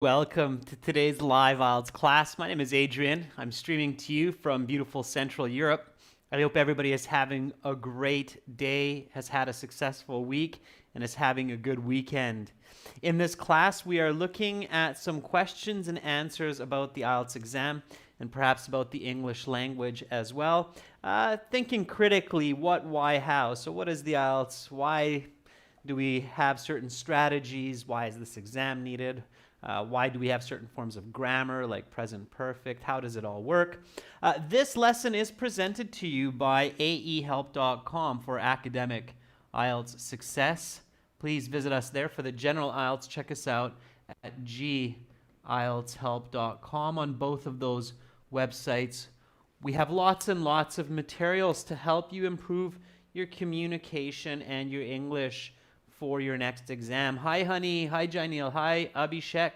Welcome to today's live IELTS class. My name is Adrian. I'm streaming to you from beautiful Central Europe. I hope everybody is having a great day, has had a successful week, and is having a good weekend. In this class, we are looking at some questions and answers about the IELTS exam and perhaps about the English language as well. Thinking critically, what, why, how. So what is the IELTS? Why do we have certain strategies? Why is this exam needed? Why do we have certain forms of grammar like present perfect? How does it all work? This lesson is presented to you by aehelp.com for academic IELTS success. Please visit us there for the general IELTS. Check us out at gieltshelp.com. On both of those websites, we have lots and lots of materials to help you improve your communication and your English for your next exam. Hi, honey. Hi, Janil. Hi, Abhishek.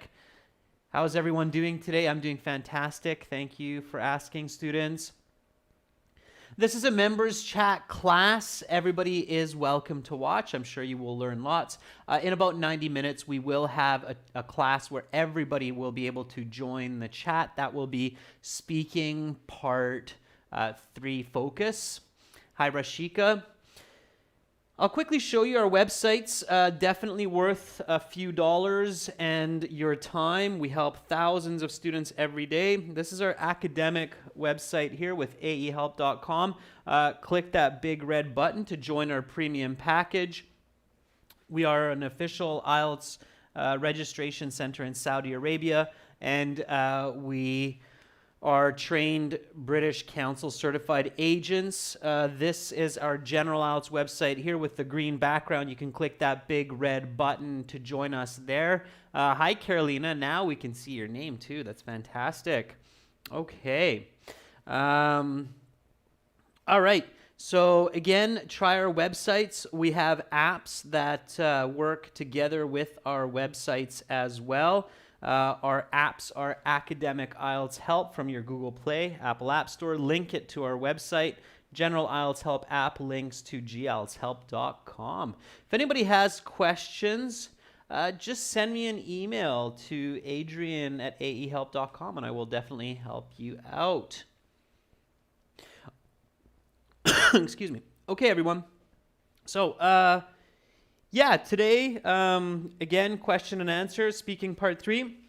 How's everyone doing today? I'm doing fantastic. Thank you for asking, students. This is a members chat class. Everybody is welcome to watch. I'm sure you will learn lots. In about 90 minutes, we will have a class where everybody will be able to join the chat. That will be speaking part 3 focus. Hi, Rashika. I'll quickly show you our websites. Definitely worth a few dollars and your time. We help thousands of students every day. This is our academic website here with aehelp.com. Click that big red button to join our premium package. We are an official IELTS registration center in Saudi Arabia, and we are trained British Council certified agents. This is our general IELTS website here with the green background. You can click that big red button to join us there. Hi, Carolina. Now we can see your name too. That's fantastic. Okay. All right. So again, try our websites. We have apps that work together with our websites as well. Our apps are Academic IELTS Help from your Google Play, Apple App Store. Link it to our website. General IELTS Help app links to gieltshelp.com. If anybody has questions, just send me an email to adrian@aehelp.com and I will definitely help you out. Excuse me. Okay, everyone. So, yeah, today, again, question and answer, speaking part 3.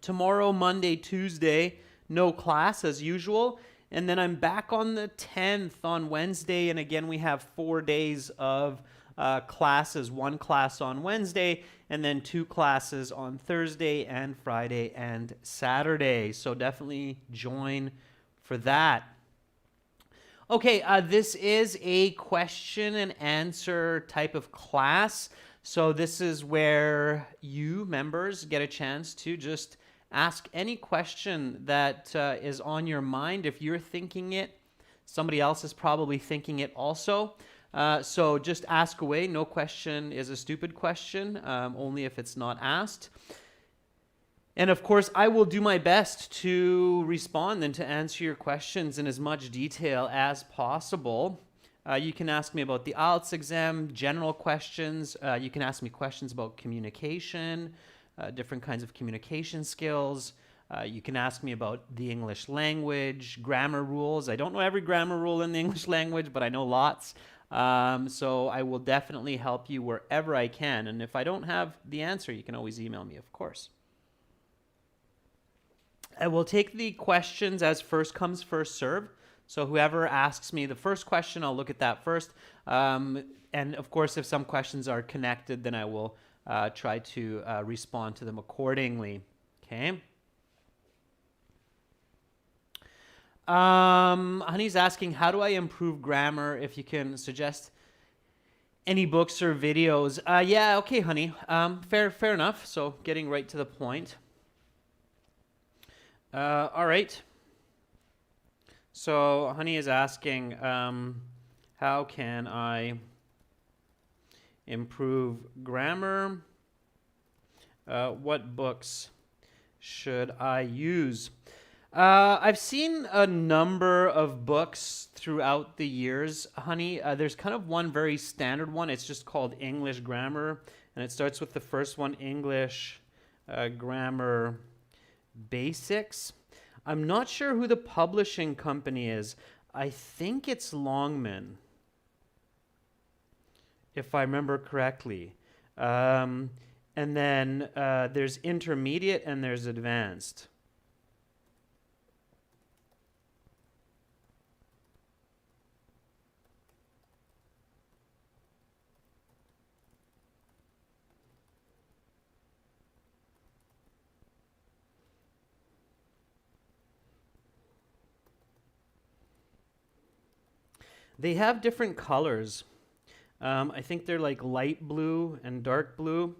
Tomorrow, Monday, Tuesday, no class as usual. And then I'm back on the 10th on Wednesday. And again, we have 4 days of classes, 1 class on Wednesday, and then 2 classes on Thursday and Friday and Saturday. So definitely join for that. Okay, this is a question and answer type of class. So this is where you members get a chance to just ask any question that is on your mind. If you're thinking it, somebody else is probably thinking it also. So just ask away. No question is a stupid question, only if it's not asked. And of course, I will do my best to respond and to answer your questions in as much detail as possible. You can ask me about the IELTS exam, general questions. You can ask me questions about communication, different kinds of communication skills. You can ask me about the English language, grammar rules. I don't know every grammar rule in the English language, but I know lots. So I will definitely help you wherever I can. And if I don't have the answer, you can always email me, of course. I will take the questions as first comes, first serve. So whoever asks me the first question, I'll look at that first. And of course, if some questions are connected, then I will try to respond to them accordingly. Okay. Honey's asking, how do I improve grammar? If you can suggest any books or videos. Yeah, okay, honey. Fair enough. So getting right to the point. All right. So Honey is asking, how can I improve grammar? What books should I use? I've seen a number of books throughout the years, Honey. There's kind of one very standard one. It's just called English Grammar, and it starts with the first one, English Grammar Basics. I'm not sure who the publishing company is. I think it's Longman, if I remember correctly. And then there's intermediate and there's advanced. They have different colors. I think they're like light blue and dark blue.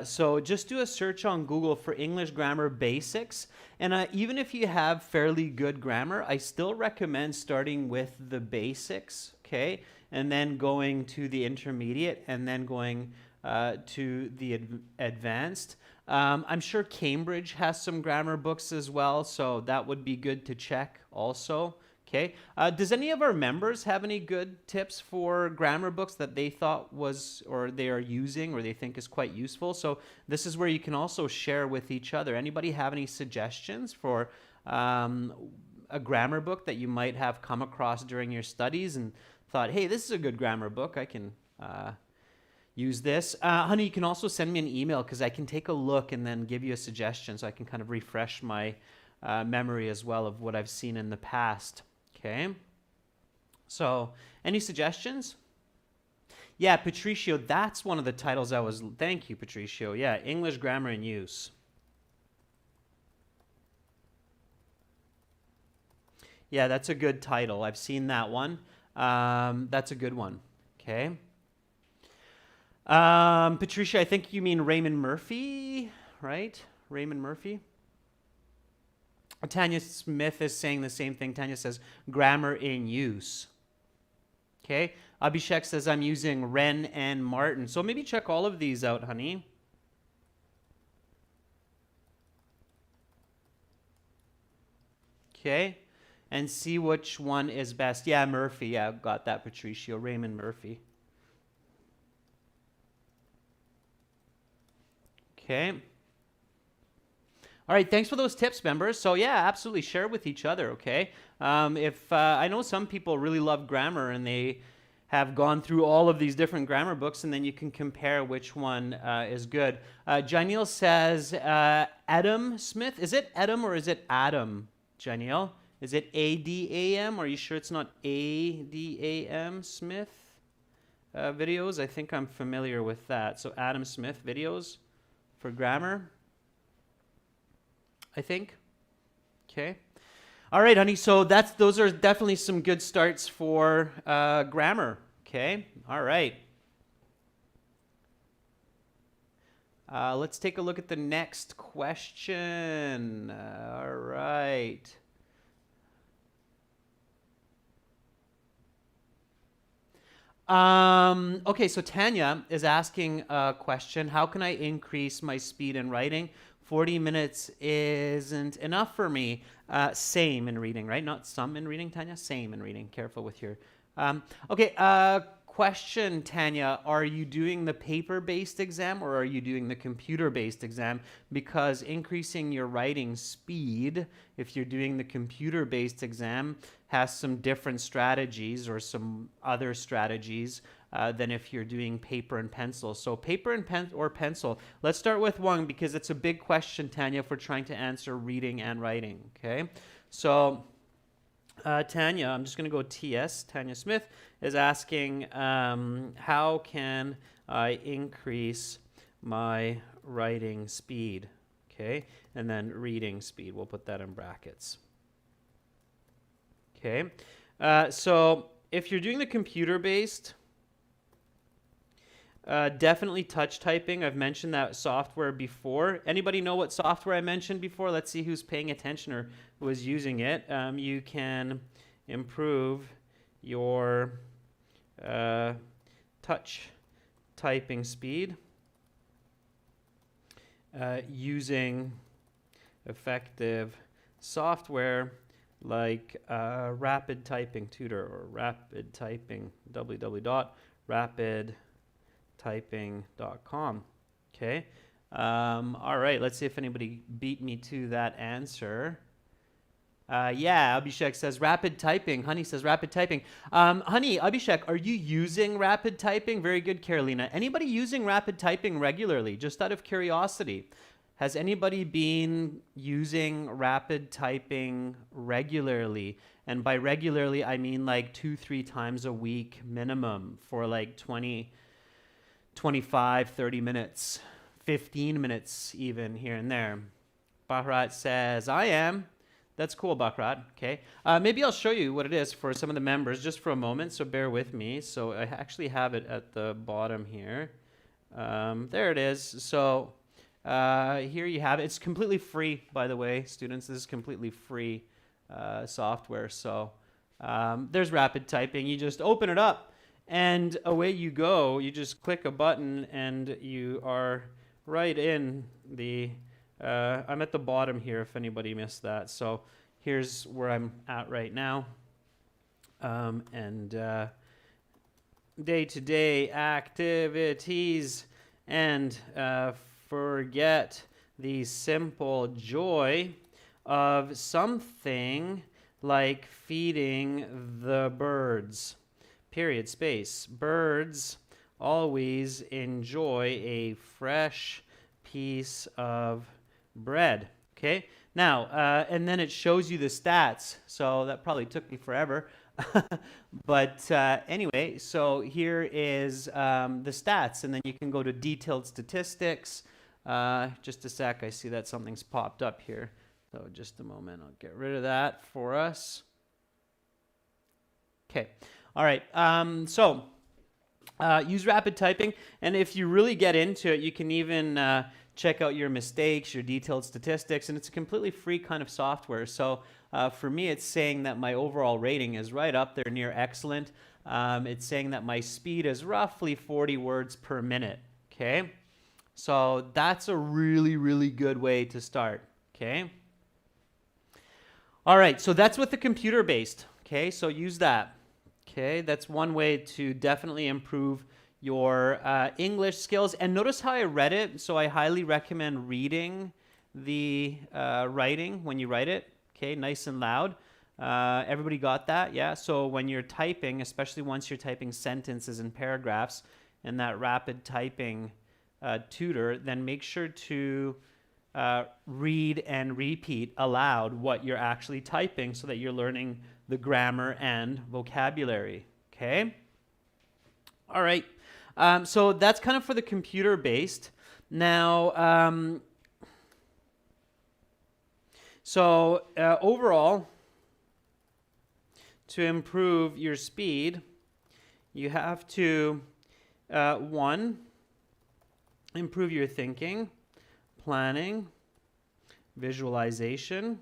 So just do a search on Google for English Grammar Basics. And even if you have fairly good grammar, I still recommend starting with the basics, okay? And then going to the intermediate and then going to the advanced. I'm sure Cambridge has some grammar books as well, so that would be good to check also. Okay. Does any of our members have any good tips for grammar books that they thought was, or they are using, or they think is quite useful? So this is where you can also share with each other. Anybody have any suggestions for a grammar book that you might have come across during your studies and thought, hey, this is a good grammar book. I can use this. Honey, you can also send me an email because I can take a look and then give you a suggestion so I can kind of refresh my memory as well of what I've seen in the past. Okay, so any suggestions? Yeah, Patricio, that's one of the titles I was, thank you, Patricio. Yeah, English Grammar in Use. Yeah, that's a good title. I've seen that one. That's a good one. Okay. Patricia, I think you mean Raymond Murphy, right? Raymond Murphy? Tanya Smith is saying the same thing. Tanya says, grammar in use. Okay. Abhishek says, I'm using Wren and Martin. So maybe check all of these out, honey. Okay. And see which one is best. Yeah, Murphy. Yeah, got that, Patricio. Raymond Murphy. Okay. All right, thanks for those tips, members. So yeah, absolutely share with each other, okay? If I know some people really love grammar and they have gone through all of these different grammar books, and then you can compare which one is good. Janelle says, Adam Smith. Is it Adam or is it Adam, Janelle? Is it A-D-A-M? Are you sure it's not A-D-A-M Smith videos? I think I'm familiar with that. So Adam Smith videos for grammar, I think. Okay. All right, honey. So those are definitely some good starts for grammar. Okay. All right. Let's take a look at the next question. All right. Okay, so Tanya is asking a question. How can I increase my speed in writing? 40 minutes isn't enough for me. Same in reading, right? Not some in reading, Tanya. Same in reading. Careful with your... okay, question, Tanya. Are you doing the paper-based exam or are you doing the computer-based exam? Because increasing your writing speed, if you're doing the computer-based exam, has some different strategies or some other strategies than if you're doing paper and pencil. So paper and pencil. Let's start with one because it's a big question, Tanya, if we're trying to answer reading and writing. Okay, so Tanya, I'm just going to go TS. Tanya Smith is asking, how can I increase my writing speed? Okay, and then reading speed. We'll put that in brackets. Okay, so if you're doing the computer-based, definitely touch typing. I've mentioned that software before. Anybody know what software I mentioned before? Let's see who's paying attention or who is using it. You can improve your touch typing speed using effective software like Rapid Typing Tutor or Rapid Typing, www.rapidtyping.com. Okay, All right, let's see if anybody beat me to that answer. Yeah, Abhishek says rapid typing. Honey says rapid typing. Honey, Abhishek, are you using rapid typing? Very good, Carolina. Anybody using rapid typing regularly? Just out of curiosity, has anybody been using rapid typing regularly? And by regularly, I mean like 2-3 times a week minimum for like 20, 25, 30 minutes, 15 minutes even here and there. Bahrat says, I am. That's cool, Bakrat. Okay. Maybe I'll show you what it is for some of the members just for a moment, so bear with me. So I actually have it at the bottom here. There it is. So here you have it. It's completely free, by the way, students. This is completely free software. So there's rapid typing. You just open it up and away you go. You just click a button and you are right in the I'm at the bottom here if anybody missed that. So here's where I'm at right now. Day-to-day activities and forget the simple joy of something like feeding the birds. Period, space. Birds always enjoy a fresh piece of bread. Okay, now and then it shows you the stats, so that probably took me forever. But anyway, so here is the stats, and then you can go to detailed statistics. Just a sec, I see that something's popped up here, so just a moment, I'll get rid of that for us. Okay, all right, so use rapid typing, and if you really get into it, you can even check out your mistakes, your detailed statistics, and it's a completely free kind of software. So for me, it's saying that my overall rating is right up there near excellent. It's saying that my speed is roughly 40 words per minute, okay? So that's a really, really good way to start, okay? All right, so that's with the computer-based, okay? So use that, okay? That's one way to definitely improve your English skills. And notice how I read it. So I highly recommend reading the writing when you write it. Okay, nice and loud. Everybody got that? Yeah. So when you're typing, especially once you're typing sentences and paragraphs in that rapid typing tutor, then make sure to read and repeat aloud what you're actually typing so that you're learning the grammar and vocabulary. Okay? All right. So that's kind of for the computer-based. Now, overall, to improve your speed, you have to, one, improve your thinking, planning, visualization,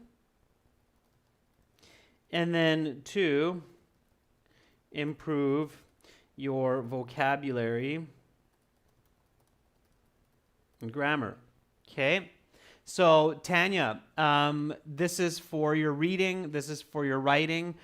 and then two, improve your vocabulary and grammar. Okay? So, Tanya, this is for your reading, this is for your writing.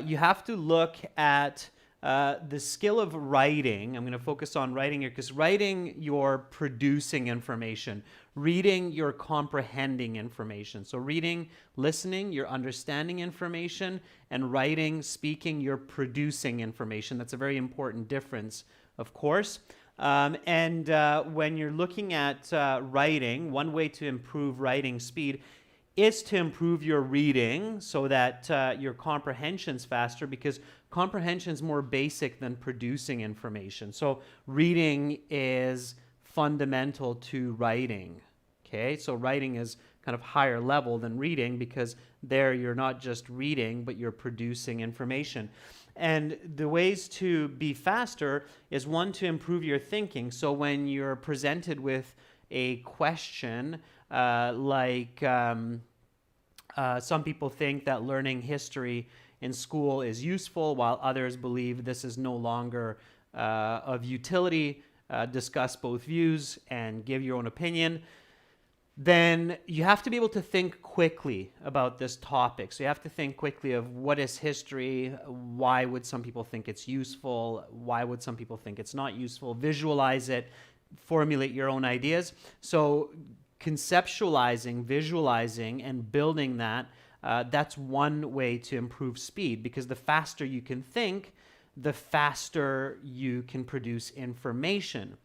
You have to look at the skill of writing. I'm going to focus on writing here because writing, you're producing information. Reading, you're comprehending information. So reading, listening, you're understanding information. And writing, speaking, you're producing information. That's a very important difference, of course. When you're looking at writing, one way to improve writing speed is to improve your reading so that your comprehension's faster, because comprehension is more basic than producing information. So reading is fundamental to writing. Okay, so writing is kind of higher level than reading because there you're not just reading, but you're producing information. And the ways to be faster is one, to improve your thinking. So when you're presented with a question some people think that learning history in school is useful, while others believe this is no longer of utility. Discuss both views and give your own opinion. Then you have to be able to think quickly about this topic. So you have to think quickly of what is history, why would some people think it's useful, why would some people think it's not useful, visualize it, formulate your own ideas. So conceptualizing, visualizing, and building that, that's one way to improve speed, because the faster you can think, the faster you can produce information.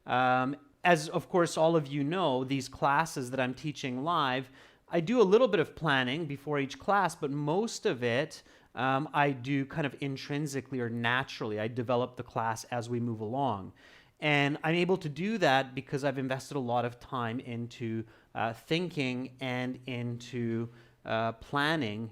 As of course all of you know, these classes that I'm teaching live, I do a little bit of planning before each class, but most of it I do kind of intrinsically or naturally. I develop the class as we move along. And I'm able to do that because I've invested a lot of time into thinking and into planning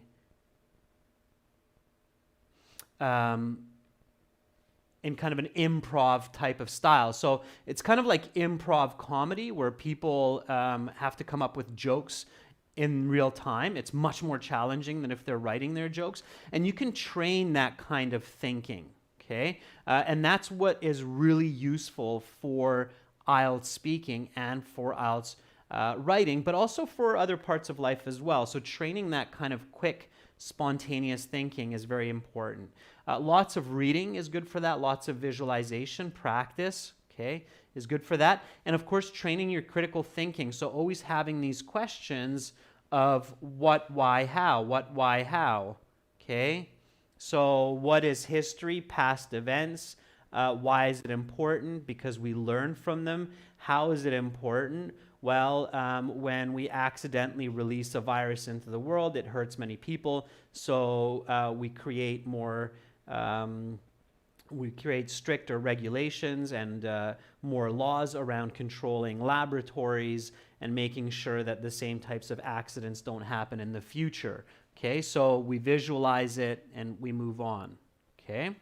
in kind of an improv type of style. So it's kind of like improv comedy where people have to come up with jokes in real time. It's much more challenging than if they're writing their jokes. And you can train that kind of thinking, okay? And that's what is really useful for IELTS speaking and for IELTS writing, but also for other parts of life as well. So training that kind of quick, spontaneous thinking is very important. Lots of reading is good for that. Lots of visualization, practice, okay, is good for that. And of course, training your critical thinking. So always having these questions of what, why, how, what, why, how, okay? So what is history, past events? Why is it important? Because we learn from them. How is it important? Well, when we accidentally release a virus into the world, it hurts many people. So we create more, we create stricter regulations and more laws around controlling laboratories and making sure that the same types of accidents don't happen in the future. Okay, so we visualize it and we move on. Okay,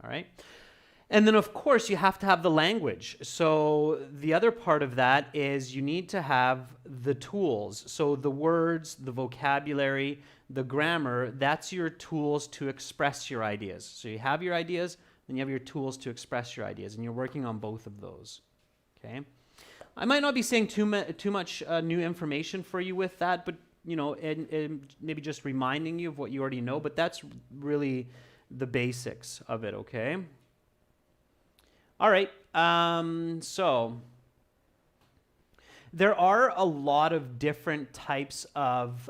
all right. And then, of course, you have to have the language. So the other part of that is you need to have the tools. So the words, the vocabulary, the grammar, that's your tools to express your ideas. So you have your ideas, then you have your tools to express your ideas, and you're working on both of those. Okay? I might not be saying too much new information for you with that, but you know, and maybe just reminding you of what you already know, but that's really the basics of it, okay? All right, so there are a lot of different types of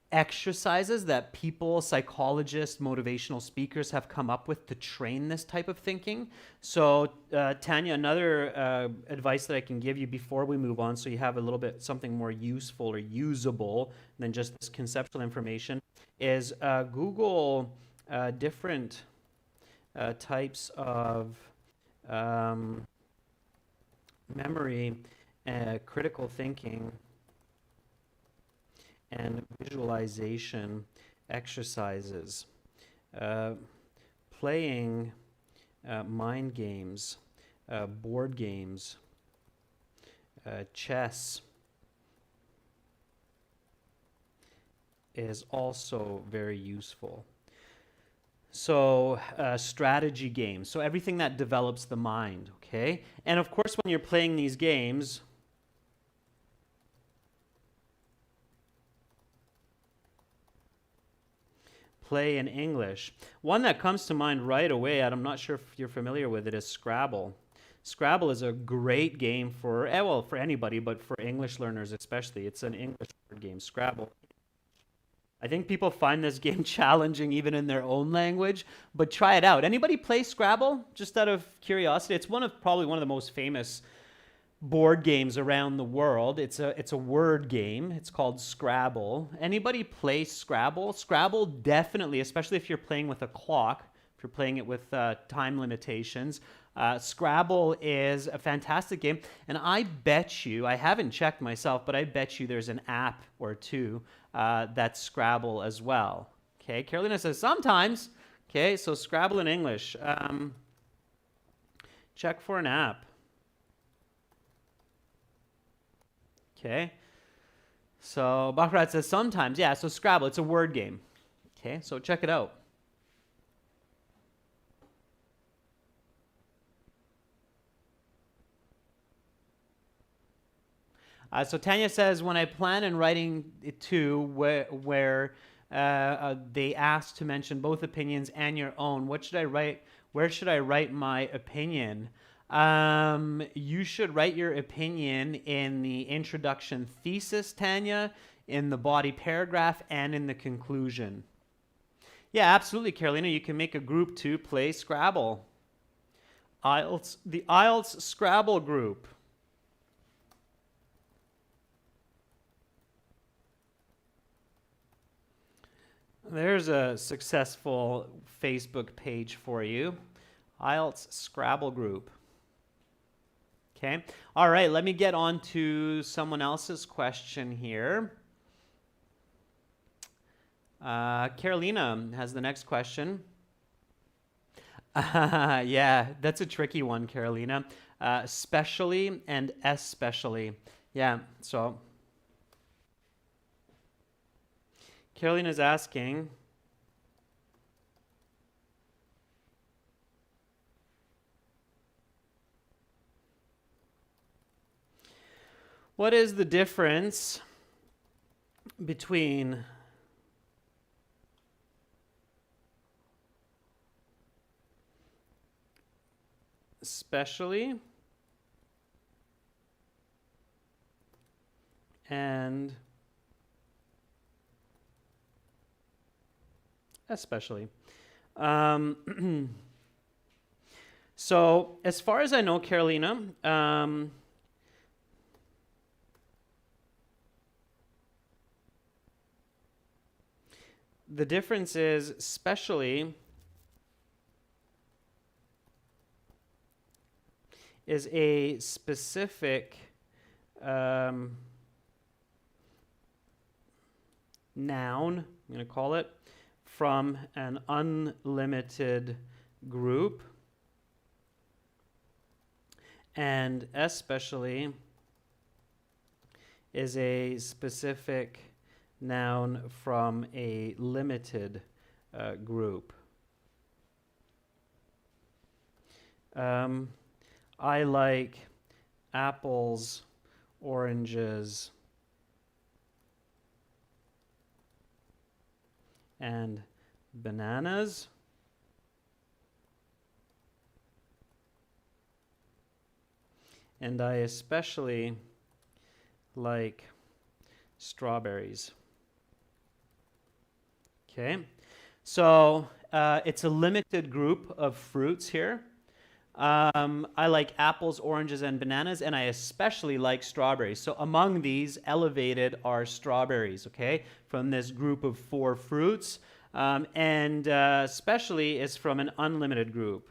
exercises that people, psychologists, motivational speakers have come up with to train this type of thinking. So Tanya, another advice that I can give you before we move on, so you have a little bit something more useful or usable than just this conceptual information, is Google different types of memory, critical thinking, and visualization exercises. Playing mind games, board games, chess is also very useful. So strategy games, so everything that develops the mind, okay? And of course, when you're playing these games, play in English. One that comes to mind right away, and I'm not sure if you're familiar with it, is Scrabble. Scrabble is a great game for, well, for anybody, but for English learners especially. It's an English word game, Scrabble. I think people find this game challenging even in their own language, but try it out. Anybody play Scrabble? Just out of curiosity. It's probably one of the most famous board games around the world. It's a word game. It's called Scrabble. Anybody play Scrabble? Scrabble definitely, especially if you're playing with a clock, if you're playing it with time limitations. Scrabble is a fantastic game, and I bet you, I haven't checked myself, but I bet you there's an app or two that's Scrabble as well. Okay, Carolina says sometimes. Okay, so Scrabble in English. Check for an app. Okay, so Baccarat says sometimes. Yeah, so Scrabble, it's a word game. Okay, so check it out. So Tanya says, when I plan in writing it too, where they ask to mention both opinions and your own, what should I write? Where should I write my opinion? You should write your opinion in the introduction thesis, Tanya, in the body paragraph, and in the conclusion. Yeah, absolutely, Carolina. You can make a group to play Scrabble. The IELTS Scrabble group. There's a successful Facebook page for you. IELTS Scrabble group. Okay. All right, let me get on to someone else's question here. Carolina has the next question. Yeah, that's a tricky one, Carolina. Specially and especially. Yeah, so Carolina's asking, what is the difference between specially and especially? So as far as I know, Carolina, the difference is specially is a specific noun, I'm going to call it, from an unlimited group, and especially is a specific noun from a limited group. I like apples, oranges, and bananas. And I especially like strawberries. Okay, so it's a limited group of fruits here. I like apples, oranges, and bananas, and I especially like strawberries. So among these, elevated are strawberries, okay, from this group of 4 fruits, and especially is from an unlimited group.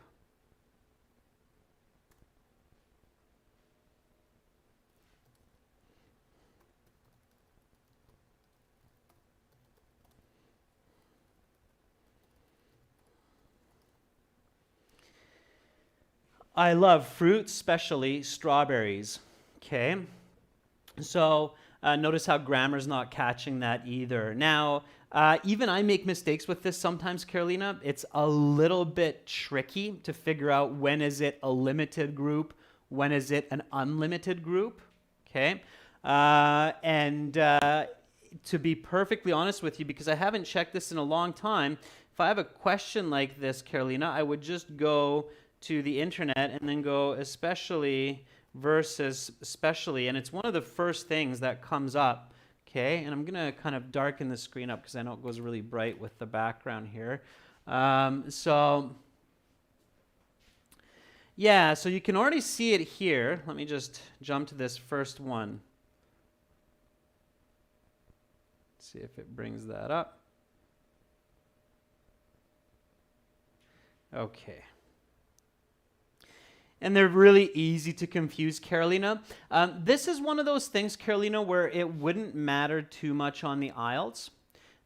I love fruit, especially strawberries. Okay, so notice how grammar's not catching that either. Now, even I make mistakes with this sometimes, Carolina. It's a little bit tricky to figure out when is it a limited group, when is it an unlimited group. Okay, and to be perfectly honest with you, because I haven't checked this in a long time, if I have a question like this, Carolina, I would just go to the internet and then go especially versus specially, and it's one of the first things that comes up. Okay, and I'm gonna kind of darken the screen up because I know it goes really bright with the background here. So yeah, so you can already see it here. Let me just jump to this first one. See if it brings that up. Okay. And they're really easy to confuse, Carolina. This is one of those things, Carolina, where it wouldn't matter too much on the IELTS.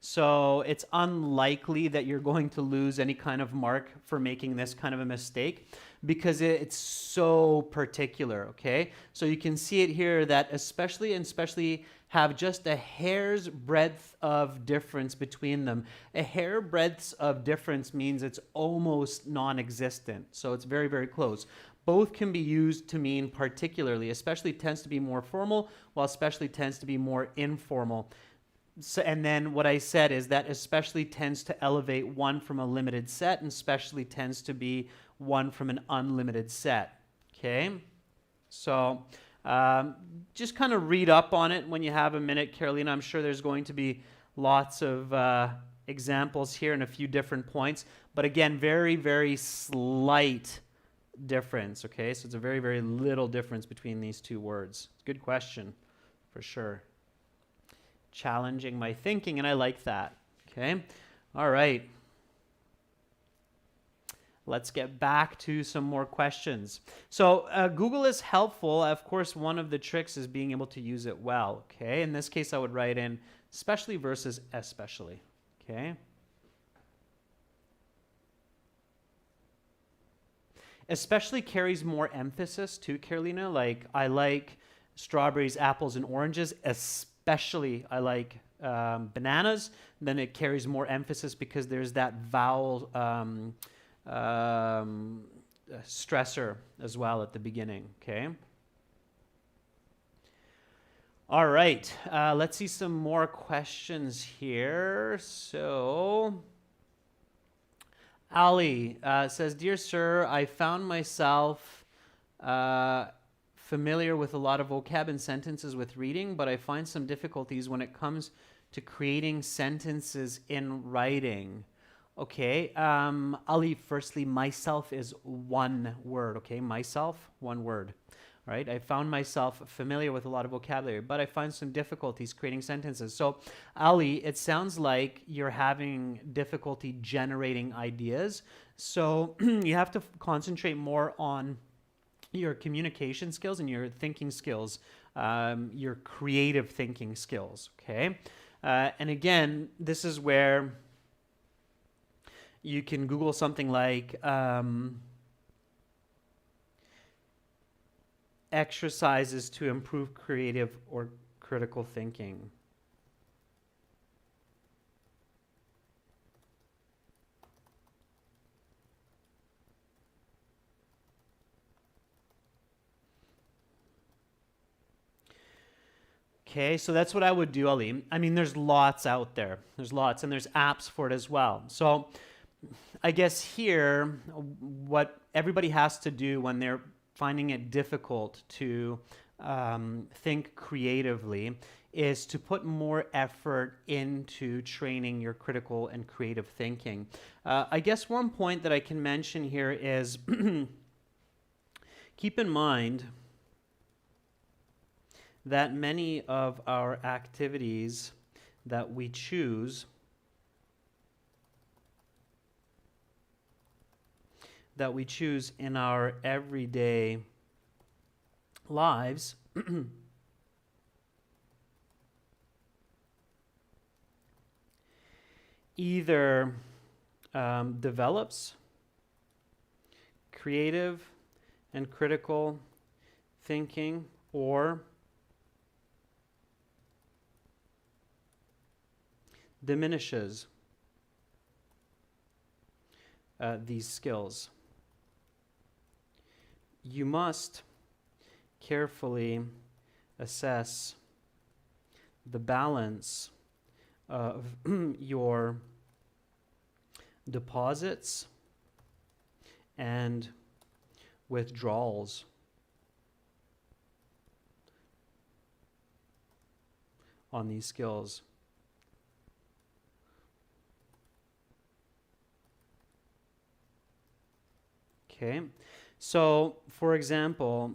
So it's unlikely that you're going to lose any kind of mark for making this kind of a mistake because it's so particular, okay? So you can see it here that especially and especially have just a hair's breadth of difference between them. A hair breadth of difference means it's almost non-existent. So it's very, very close. Both can be used to mean particularly. Especially tends to be more formal, while especially tends to be more informal. So, and then what I said is that especially tends to elevate one from a limited set, and especially tends to be one from an unlimited set. Okay, so just kind of read up on it when you have a minute, Carolina. I'm sure there's going to be lots of examples here and a few different points, but again, very, very slight difference. Okay, so it's a very, very little difference between these two words. Good question, for sure. Challenging my thinking, and I like that. Okay, all right. Let's get back to some more questions. So Google is helpful. Of course, one of the tricks is being able to use it well. Okay, in this case, I would write in especially versus especially. Okay. Especially carries more emphasis too, Carolina. Like, I like strawberries, apples, and oranges. Especially, I like bananas. Then it carries more emphasis because there's that vowel stressor as well at the beginning. Okay. All right. Let's see some more questions here. So, Ali says, "Dear sir, I found myself familiar with a lot of vocab and sentences with reading, but I find some difficulties when it comes to creating sentences in writing." Okay, Ali, firstly, myself is one word, okay? Myself, one word, all right? I found myself familiar with a lot of vocabulary, but I find some difficulties creating sentences. So, Ali, it sounds like you're having difficulty generating ideas. So, you have to concentrate more on your communication skills and your thinking skills, your creative thinking skills, okay? And again, this is where you can Google something like exercises to improve creative or critical thinking. Okay, so that's what I would do, Ali. I mean, there's lots out there. There's lots, and there's apps for it as well. So I guess here, what everybody has to do when they're finding it difficult to think creatively is to put more effort into training your critical and creative thinking. I guess one point that I can mention here is keep in mind that many of our activities that we choose in our everyday lives either develops creative and critical thinking or diminishes these skills. You must carefully assess the balance of your deposits and withdrawals on these skills. Okay, so for example,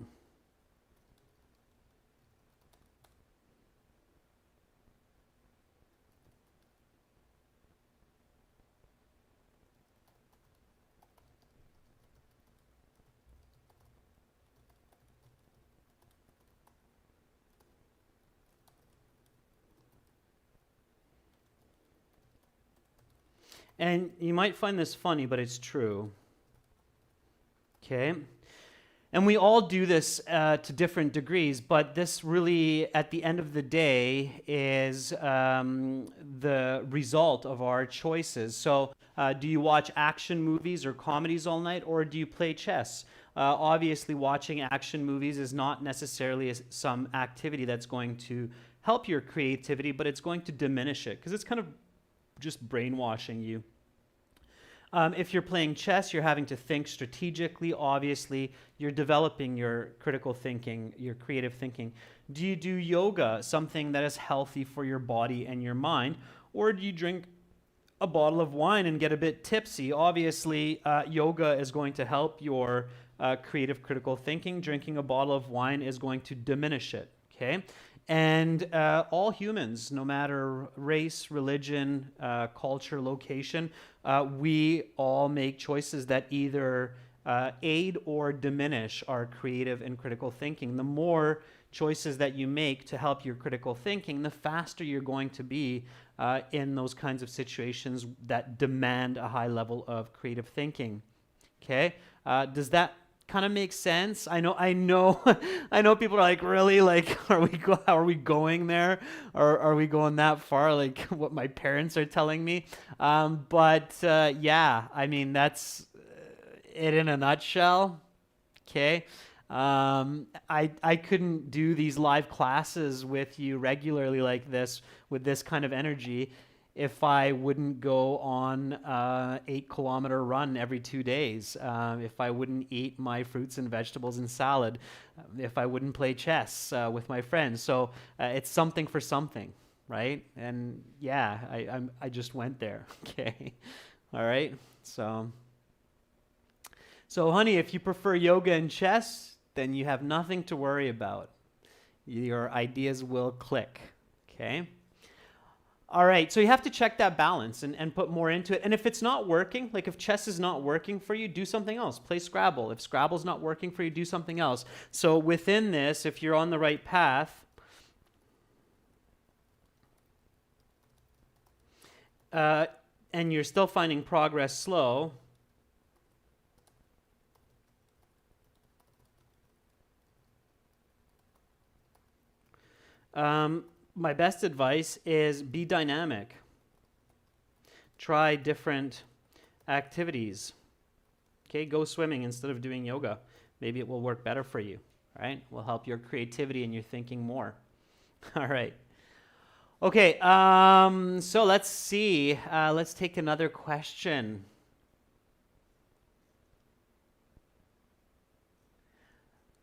and you might find this funny, but it's true. Okay, and we all do this to different degrees, but this really, at the end of the day, is the result of our choices. So, do you watch action movies or comedies all night, or do you play chess? Obviously, watching action movies is not necessarily some activity that's going to help your creativity, but it's going to diminish it because it's kind of just brainwashing you. If you're playing chess, you're having to think strategically, obviously. You're developing your critical thinking, your creative thinking. Do you do yoga, something that is healthy for your body and your mind? Or do you drink a bottle of wine and get a bit tipsy? Obviously, yoga is going to help your creative critical thinking. Drinking a bottle of wine is going to diminish it, okay? And all humans, no matter race, religion, culture, location, we all make choices that either aid or diminish our creative and critical thinking. The more choices that you make to help your critical thinking, the faster you're going to be in those kinds of situations that demand a high level of creative thinking. Okay, does that kind of make sense? I know, I know. People are like, really? Like, are we going there, or are we going that far? Like, what my parents are telling me. But yeah, I mean, that's it in a nutshell. Okay. I couldn't do these live classes with you regularly like this with this kind of energy if I wouldn't go on 8 kilometer run every 2 days, if I wouldn't eat my fruits and vegetables and salad, if I wouldn't play chess with my friends. So it's something for something, right? And yeah, I just went there. Okay, all right. So honey, if you prefer yoga and chess, then you have nothing to worry about. Your ideas will click. Okay. All right, so you have to check that balance and put more into it. And if it's not working, like if chess is not working for you, do something else. Play Scrabble. If Scrabble's not working for you, do something else. So within this, if you're on the right path, and you're still finding progress slow, my best advice is be dynamic. Try different activities. Okay, go swimming instead of doing yoga. Maybe it will work better for you, right? Will help your creativity and your thinking more. All right. Okay, so let's see. Let's take another question.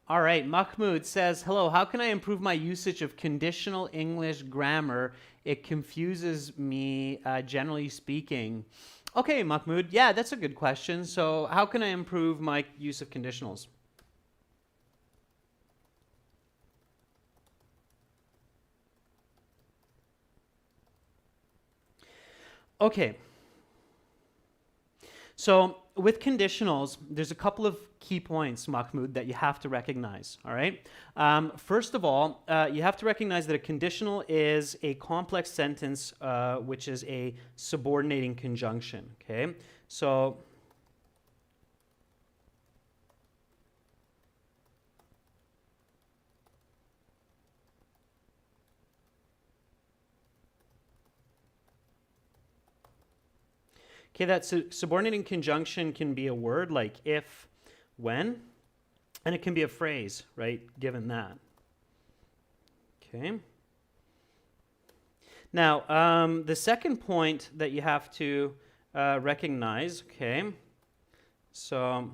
All right, Mahmoud says, hello, how can I improve my usage of conditional English grammar? It confuses me, generally speaking. Okay, Mahmoud, yeah, that's a good question. So how can I improve my use of conditionals? Okay. So with conditionals, there's a couple of key points, Mahmoud, that you have to recognize, all right? First of all, you have to recognize that a conditional is a complex sentence, which is a subordinating conjunction, okay? So okay, that subordinating conjunction can be a word like if, when, and it can be a phrase, right, given that. Okay. Now, the second point that you have to recognize, okay, so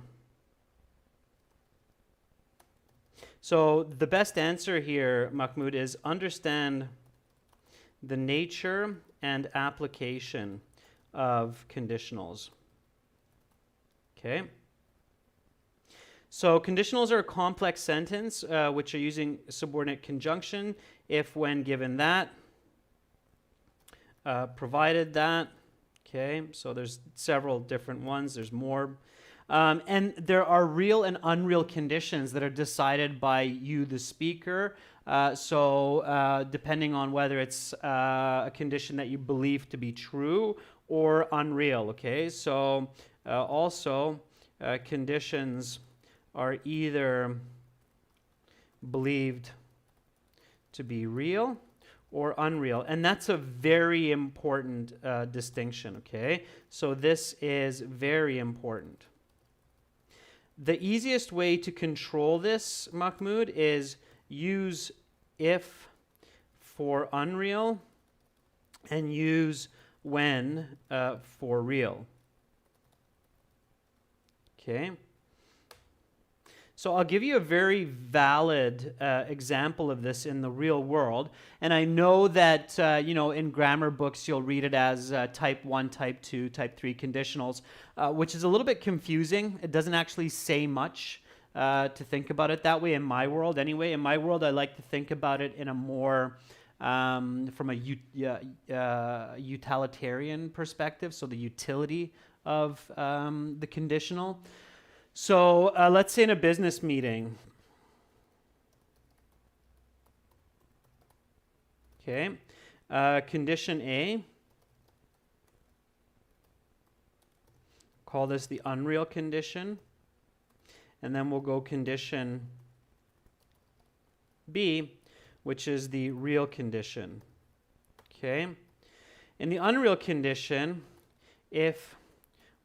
the best answer here, Mahmoud, is understand the nature and application of conditionals. Okay. So conditionals are a complex sentence which are using subordinate conjunction if, when, given that, provided that. Okay, so there's several different ones. There's more. And there are real and unreal conditions that are decided by you, the speaker. So depending on whether it's a condition that you believe to be true or unreal, okay? So also conditions are either believed to be real or unreal. And that's a very important distinction, okay? So this is very important. The easiest way to control this, Mahmoud, is use if for unreal and use when for real. Okay. So I'll give you a very valid example of this in the real world. And I know that, in grammar books, you'll read it as type 1, type 2, type 3 conditionals, which is a little bit confusing. It doesn't actually say much to think about it that way in my world anyway. In my world, I like to think about it in a more from a utilitarian perspective, so the utility of the conditional. So let's say in a business meeting, okay, condition A, call this the unreal condition, and then we'll go condition B, which is the real condition, okay? In the unreal condition, if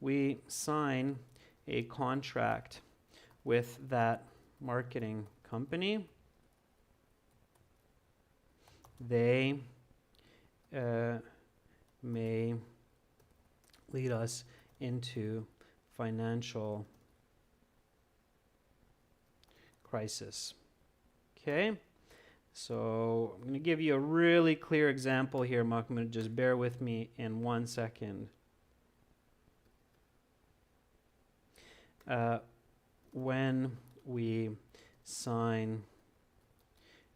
we sign a contract with that marketing company, they may lead us into financial crisis. Okay, so I'm going to give you a really clear example here, Mahmoud. Just bear with me in 1 second. When we sign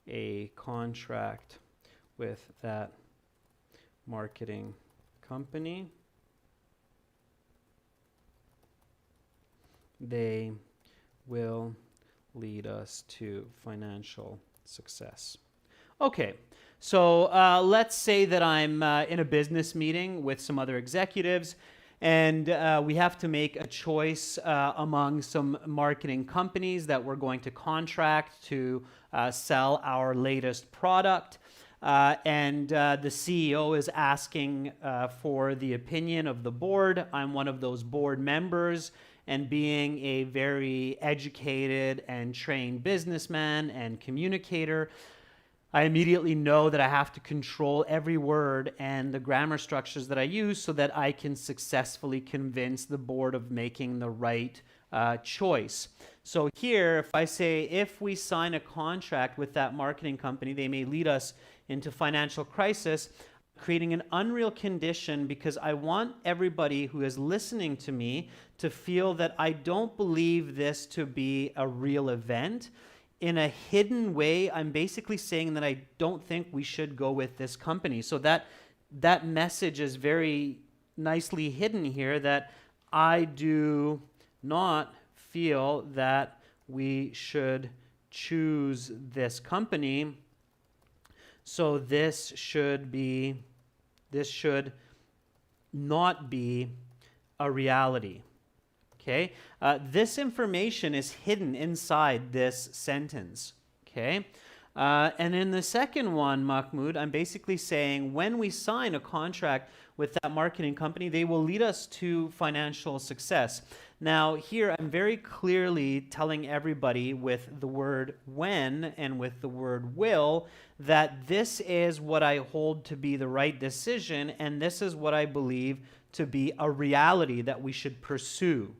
a contract with that marketing company, they will lead us to financial success. Okay, so let's say that I'm in a business meeting with some other executives, and we have to make a choice among some marketing companies that we're going to contract to sell our latest product. And the CEO is asking for the opinion of the board. I'm one of those board members, and being a very educated and trained businessman and communicator, I immediately know that I have to control every word and the grammar structures that I use so that I can successfully convince the board of making the right choice. So here, if I say, if we sign a contract with that marketing company, they may lead us into financial crisis, creating an unreal condition because I want everybody who is listening to me to feel that I don't believe this to be a real event. In a hidden way, I'm basically saying that I don't think we should go with this company. So that message is very nicely hidden here, that I do not feel that we should choose this company. So this should not be a reality. Okay, this information is hidden inside this sentence. Okay, and in the second one, Mahmoud, I'm basically saying when we sign a contract with that marketing company, they will lead us to financial success. Now, here I'm very clearly telling everybody with the word when and with the word will that this is what I hold to be the right decision, and this is what I believe to be a reality that we should pursue.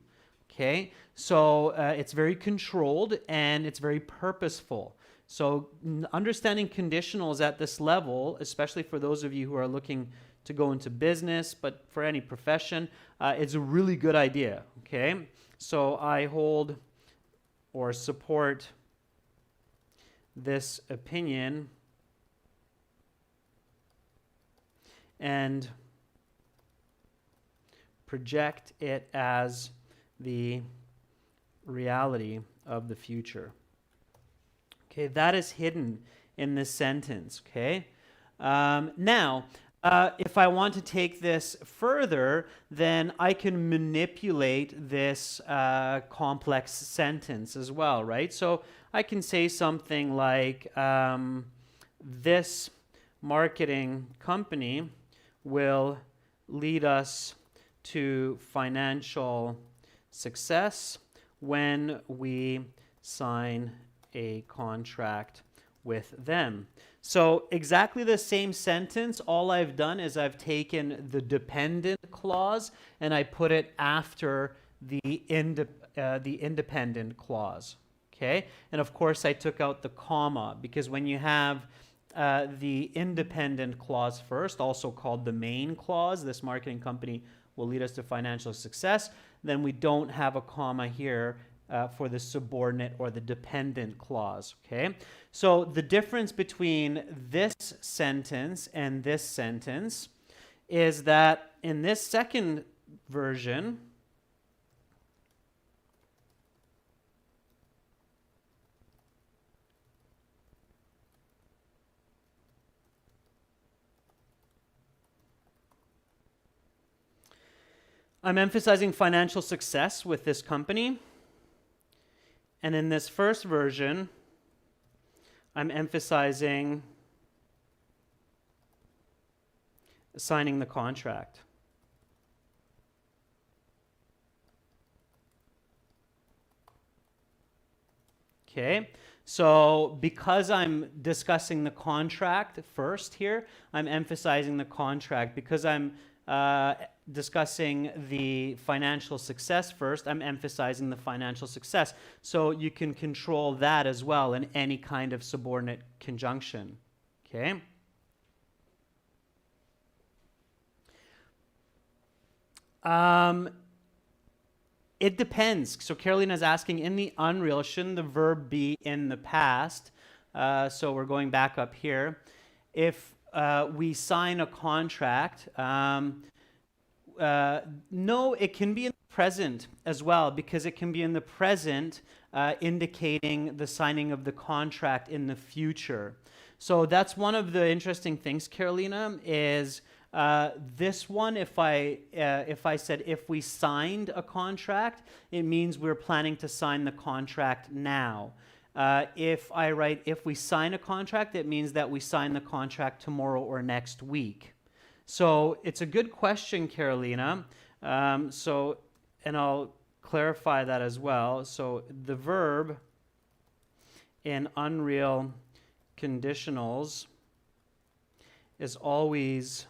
Okay, so it's very controlled and it's very purposeful. So understanding conditionals at this level, especially for those of you who are looking to go into business, but for any profession, it's a really good idea. Okay, so I hold or support this opinion and project it as the reality of the future. Okay, that is hidden in this sentence. Okay, now if I want to take this further, then I can manipulate this complex sentence as well, right? So I can say something like, this marketing company will lead us to financial success when we sign a contract with them. So exactly the same sentence, all I've done is I've taken the dependent clause and I put it after the the independent clause. Okay, and of course I took out the comma because when you have the independent clause first, also called the main clause, this marketing company will lead us to financial success, then we don't have a comma here for the subordinate or the dependent clause. Okay, so the difference between this sentence and this sentence is that in this second version, I'm emphasizing financial success with this company. And in this first version, I'm emphasizing signing the contract. Okay, so because I'm discussing the contract first here, I'm emphasizing the contract. Because I'm discussing the financial success first, I'm emphasizing the financial success. So you can control that as well in any kind of subordinate conjunction. Okay. It depends. So Carolina is asking, in the unreal, shouldn't the verb be in the past? So we're going back up here. If we sign a contract, no, it can be in the present as well, because it can be in the present indicating the signing of the contract in the future. So that's one of the interesting things, Carolina, is this one, if I said if we signed a contract, it means we're planning to sign the contract now. If I write if we sign a contract, it means that we sign the contract tomorrow or next week. So it's a good question, Carolina. And I'll clarify that as well. So the verb in Unreal Conditionals is always,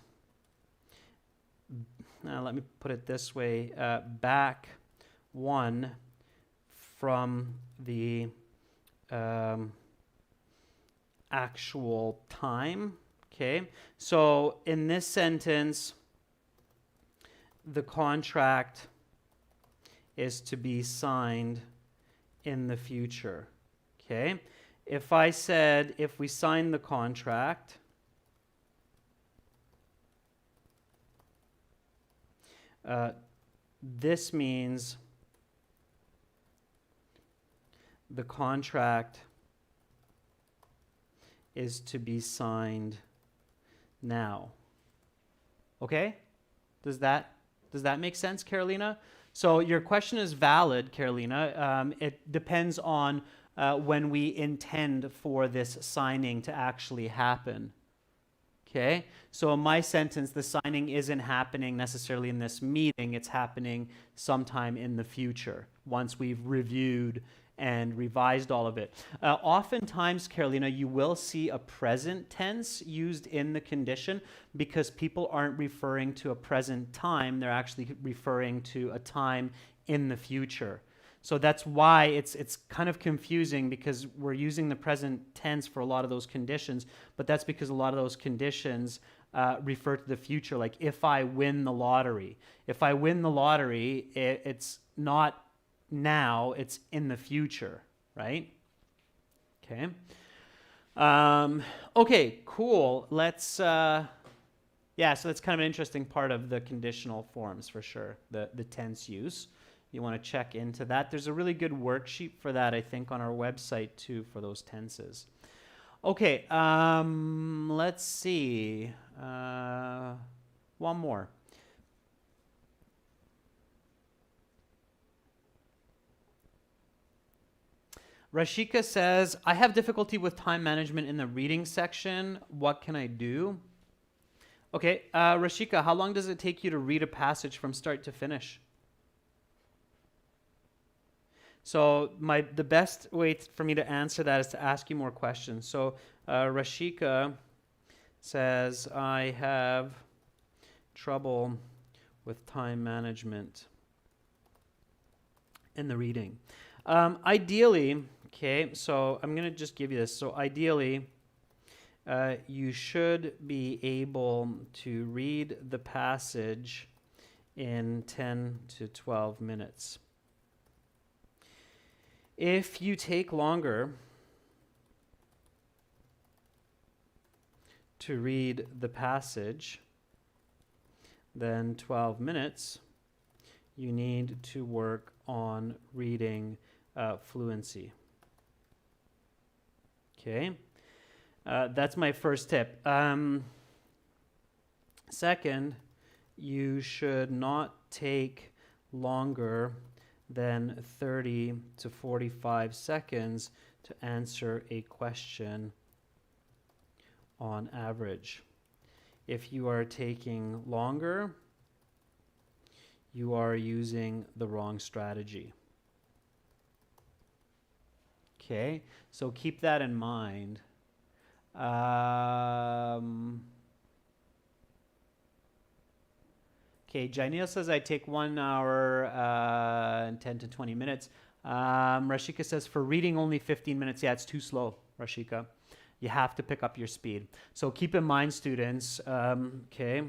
let me put it this way, back one from the actual time. Okay, so in this sentence, the contract is to be signed in the future. Okay, if I said if we sign the contract, this means the contract is to be signed now. Okay? Does that make sense, Carolina? So your question is valid, Carolina. It depends on when we intend for this signing to actually happen. Okay, so in my sentence, the signing isn't happening necessarily in this meeting. It's happening sometime in the future once we've reviewed and revised all of it. Oftentimes, Carolina, you will see a present tense used in the condition because people aren't referring to a present time. They're actually referring to a time in the future. So that's why it's kind of confusing, because we're using the present tense for a lot of those conditions, but that's because a lot of those conditions refer to the future, like if I win the lottery. If I win the lottery, it's not now, it's in the future, right? Okay. Okay, cool. Let's, so that's kind of an interesting part of the conditional forms for sure, the tense use. You want to check into that. There's a really good worksheet for that, I think, on our website too, for those tenses. Okay, let's see. One more. Rashika says, I have difficulty with time management in the reading section. What can I do? Okay, Rashika, how long does it take you to read a passage from start to finish? So the best way for me to answer that is to ask you more questions. So Rashika says, I have trouble with time management. and the reading. Ideally, okay, so I'm going to just give you this. So ideally, you should be able to read the passage in 10 to 12 minutes. If you take longer to read the passage than 12 minutes, you need to work on reading fluency. Okay, that's my first tip. Second, you should not take longer than 30 to 45 seconds to answer a question on average. If you are taking longer, you are using the wrong strategy. Okay, so keep that in mind. Okay, Janil says I take 1 hour and 10 to 20 minutes. Rashika says for reading only 15 minutes. Yeah, it's too slow, Rashika. You have to pick up your speed. So keep in mind, students, okay.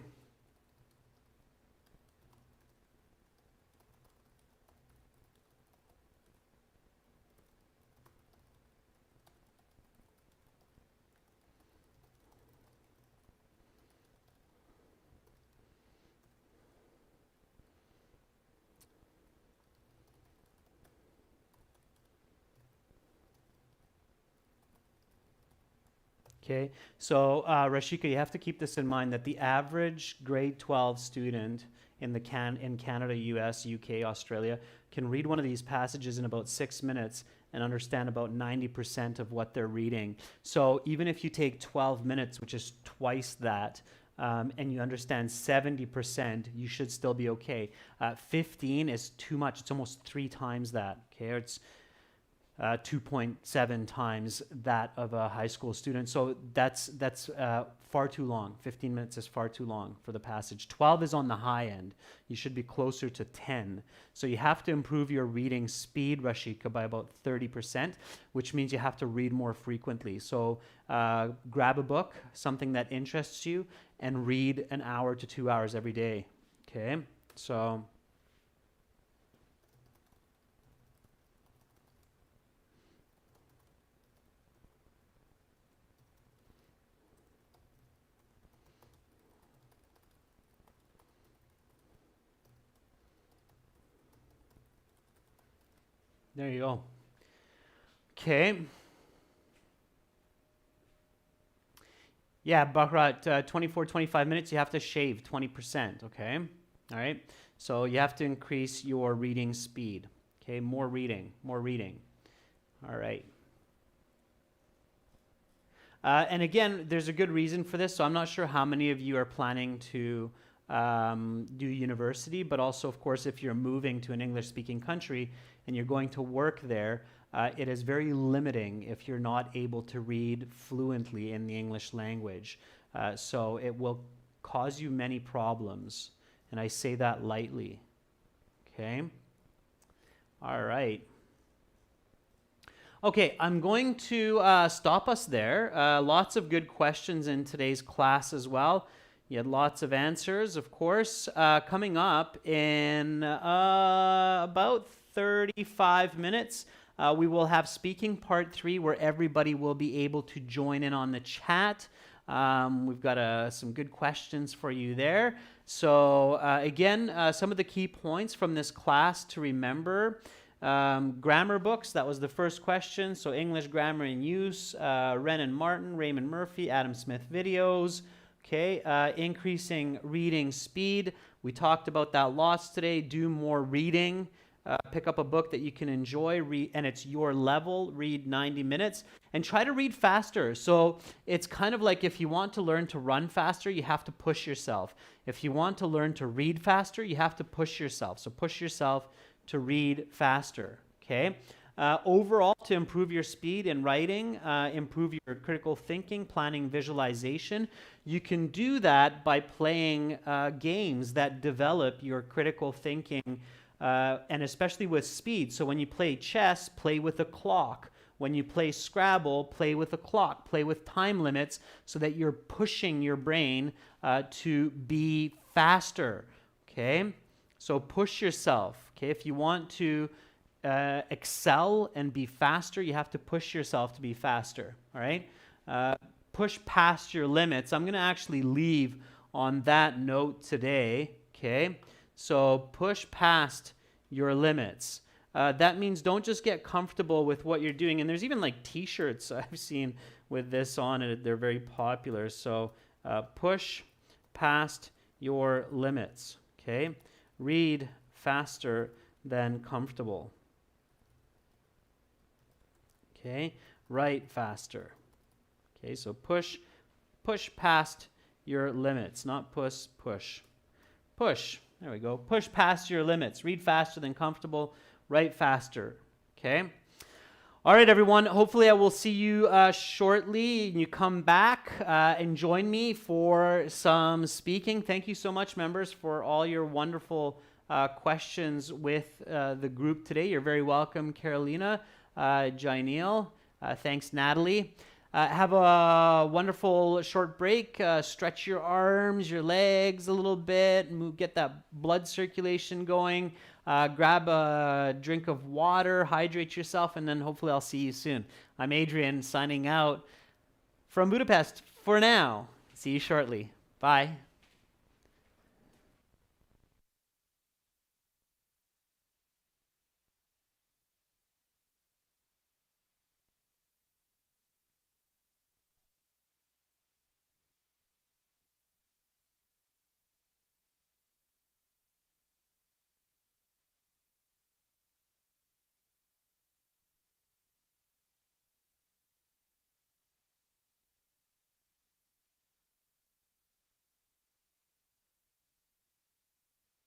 Okay, so Rashika, you have to keep this in mind that the average grade 12 student in Canada, US, UK, Australia can read one of these passages in about 6 minutes and understand about 90% of what they're reading. So even if you take 12 minutes, which is twice that, and you understand 70%, you should still be okay. 15 is too much. It's almost 3 times that. Okay, it's 2.7 times that of a high school student. So that's far too long. 15 minutes is far too long for the passage. 12 is on the high end. You should be closer to 10. So you have to improve your reading speed, Rashika, by about 30%, which means you have to read more frequently. So grab a book, something that interests you, and read an hour to 2 hours every day. Okay, so... There you go. Okay. Yeah, Bharat, 24, 25 minutes, you have to shave 20%, okay? All right? So you have to increase your reading speed, okay? More reading, more reading. All right. And again, there's a good reason for this. So I'm not sure how many of you are planning to do university, but also, of course, if you're moving to an English-speaking country and you're going to work there, it is very limiting if you're not able to read fluently in the English language. So it will cause you many problems, and I say that lightly. Okay? All right. Okay, I'm going to stop us there. Lots of good questions in today's class as well. You had lots of answers, of course. Coming up in about 35 minutes, we will have speaking part 3 where everybody will be able to join in on the chat. We've got some good questions for you there. So again, some of the key points from this class to remember. Grammar books, that was the first question. So English grammar in use, Wren and Martin, Raymond Murphy, Adam Smith videos. Okay, increasing reading speed. We talked about that lots today. Do more reading. Pick up a book that you can enjoy, read, and it's your level. Read 90 minutes and try to read faster. So it's kind of like if you want to learn to run faster, you have to push yourself. If you want to learn to read faster, you have to push yourself. So push yourself to read faster. Okay. Overall, to improve your speed in writing, improve your critical thinking, planning, visualization, you can do that by playing games that develop your critical thinking and especially with speed. So when you play chess, play with a clock. When you play Scrabble, play with a clock, play with time limits so that you're pushing your brain to be faster, okay? So push yourself, okay? If you want to excel and be faster, you have to push yourself to be faster, all right? Push past your limits. I'm going to actually leave on that note today, okay? So push past your limits. That means don't just get comfortable with what you're doing. And there's even like t-shirts I've seen with this on it. They're very popular. So push past your limits, okay? Read faster than comfortable. Okay, write faster. Okay, so push past your limits, not push. Push, there we go. Push past your limits. Read faster than comfortable. Write faster, okay? All right, everyone. Hopefully I will see you shortly. You come back and join me for some speaking. Thank you so much, members, for all your wonderful questions with the group today. You're very welcome, Carolina, Jaineel. Thanks, Natalie. Have a wonderful short break. Stretch your arms, your legs a little bit. Get that blood circulation going. Grab a drink of water, hydrate yourself, and then hopefully I'll see you soon. I'm Adrian, signing out from Budapest for now. See you shortly. Bye.